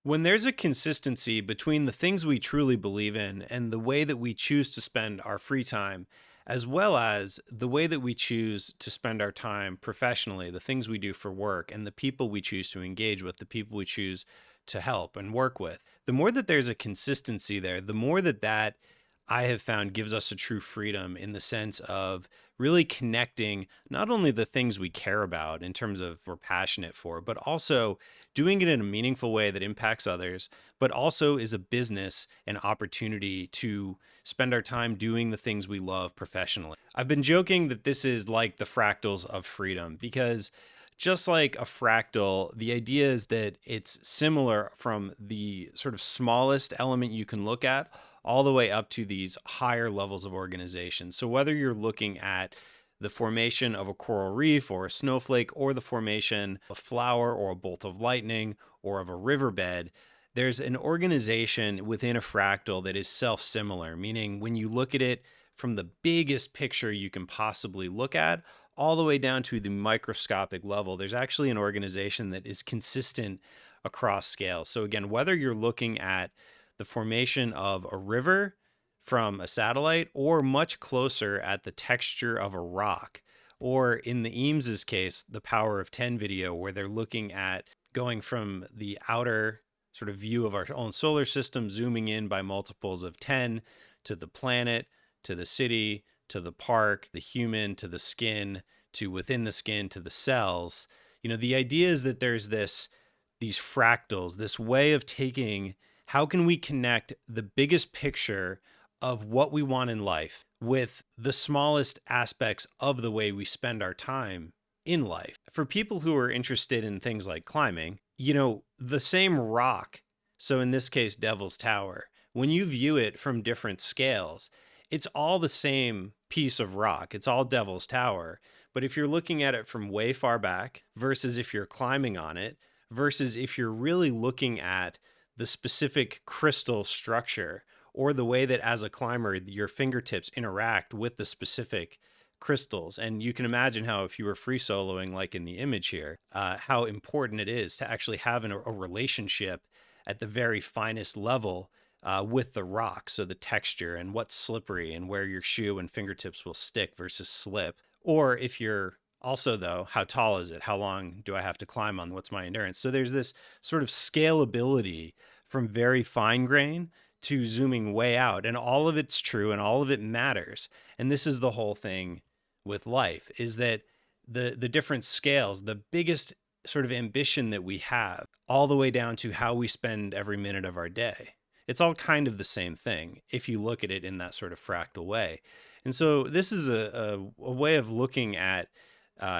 When there's a consistency between the things we truly believe in and the way that we choose to spend our free time, as well as the way that we choose to spend our time professionally, the things we do for work, and the people we choose to engage with, the people we choose to help and work with, the more that there's a consistency there, the more that I have found gives us a true freedom in the sense of really connecting not only the things we care about in terms of we're passionate for, but also doing it in a meaningful way that impacts others, but also is a business and opportunity to spend our time doing the things we love professionally. I've been joking that this is like the fractals of freedom because just like a fractal, the idea is that it's similar from the sort of smallest element you can look at all the way up to these higher levels of organization. So whether you're looking at the formation of a coral reef or a snowflake or the formation of a flower or a bolt of lightning or of a riverbed, there's an organization within a fractal that is self-similar, meaning when you look at it from the biggest picture you can possibly look at, all the way down to the microscopic level, there's actually an organization that is consistent across scales. So again, whether you're looking at the formation of a river from a satellite or much closer at the texture of a rock, or in the Eames's case, the Power of 10 video, where they're looking at going from the outer sort of view of our own solar system, zooming in by multiples of 10 to the planet, to the city, to the park, the human, to the skin, to within the skin, to the cells. The idea is that there's these fractals, this way of taking how can we connect the biggest picture of what we want in life with the smallest aspects of the way we spend our time in life. For people who are interested in things like climbing, the same rock, so in this case, Devil's Tower, when you view it from different scales, it's all the same piece of rock. It's all Devil's Tower. But if you're looking at it from way far back versus if you're climbing on it, versus if you're really looking at the specific crystal structure or the way that as a climber, your fingertips interact with the specific crystals. And you can imagine how if you were free soloing, like in the image here, how important it is to actually have a relationship at the very finest level with the rock. So the texture and what's slippery and where your shoe and fingertips will stick versus slip. Or if you're also, though, how tall is it? How long do I have to climb on? What's my endurance? So there's this sort of scalability from very fine grain to zooming way out. And all of it's true and all of it matters. And this is the whole thing with life, is that the different scales, the biggest sort of ambition that we have, all the way down to how we spend every minute of our day. It's all kind of the same thing if you look at it in that sort of fractal way. And so this is a way of looking at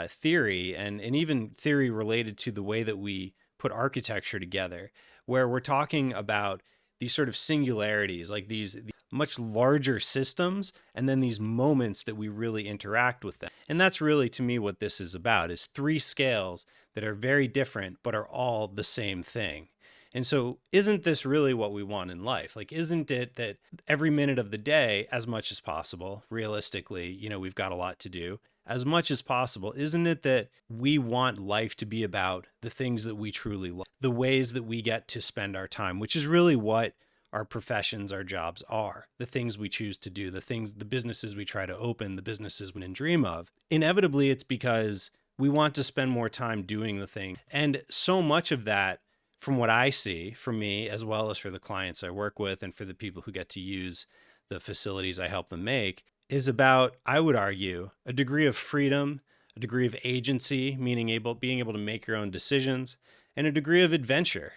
theory and even theory related to the way that we put architecture together, where we're talking about these sort of singularities, like these much larger systems, and then these moments that we really interact with them. And that's really, to me, what this is about, is three scales that are very different, but are all the same thing. And so isn't this really what we want in life? Like, isn't it that every minute of the day, as much as possible, realistically, we've got a lot to do, as much as possible, isn't it that we want life to be about the things that we truly love, the ways that we get to spend our time, which is really what our professions, our jobs are, the things we choose to do, the businesses we try to open, the businesses we dream of. Inevitably, it's because we want to spend more time doing the thing. And so much of that, from what I see, for me, as well as for the clients I work with and for the people who get to use the facilities I help them make, is about, I would argue, a degree of freedom, a degree of agency, meaning being able to make your own decisions, and a degree of adventure,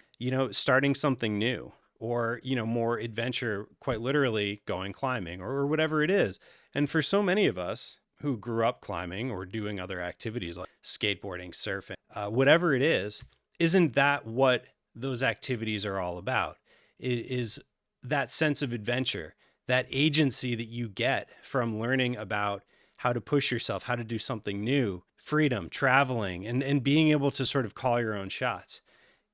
starting something new, or, more adventure, quite literally going climbing or whatever it is. And for so many of us who grew up climbing or doing other activities like skateboarding, surfing, whatever it is, isn't that what those activities are all about? Is that sense of adventure, that agency that you get from learning about how to push yourself, how to do something new, freedom, traveling, and being able to sort of call your own shots.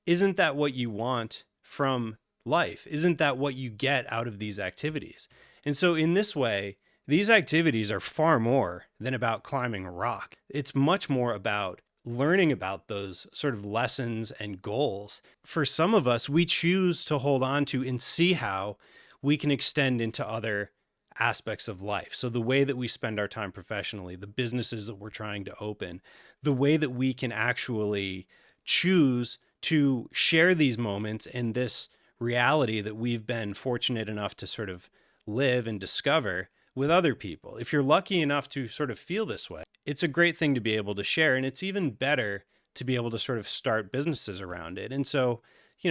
Isn't that what you want from life? Isn't that what you get out of these activities? And so in this way, these activities are far more than about climbing a rock. It's much more about learning about those sort of lessons and goals. For some of us, we choose to hold on to and see how we can extend into other aspects of life. So, the way that we spend our time professionally, the businesses that we're trying to open, the way that we can actually choose to share these moments in this reality that we've been fortunate enough to sort of live and discover with other people. If you're lucky enough to sort of feel this way, it's a great thing to be able to share. And it's even better to be able to sort of start businesses around it. And so,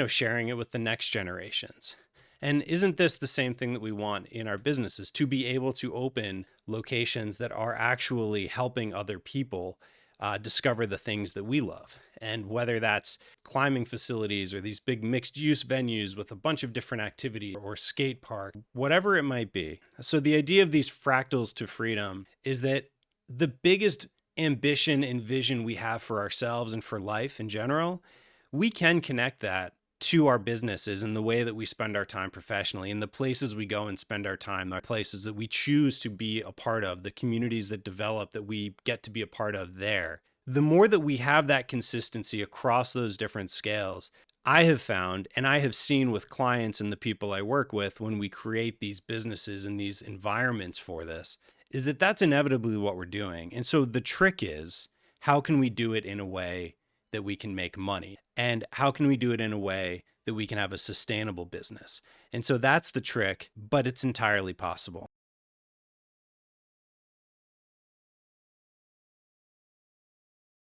sharing it with the next generations. And isn't this the same thing that we want in our businesses, to be able to open locations that are actually helping other people discover the things that we love? And whether that's climbing facilities or these big mixed use venues with a bunch of different activities or skate park, whatever it might be. So the idea of these fractals to freedom is that the biggest ambition and vision we have for ourselves and for life in general, we can connect that to our businesses and the way that we spend our time professionally, and the places we go and spend our time, the places that we choose to be a part of, the communities that develop that we get to be a part of there. The more that we have that consistency across those different scales, I have found, and I have seen with clients and the people I work with when we create these businesses and these environments for this, is that that's inevitably what we're doing. And so the trick is, how can we do it in a way that we can make money? And how can we do it in a way that we can have a sustainable business? And so that's the trick, but it's entirely possible.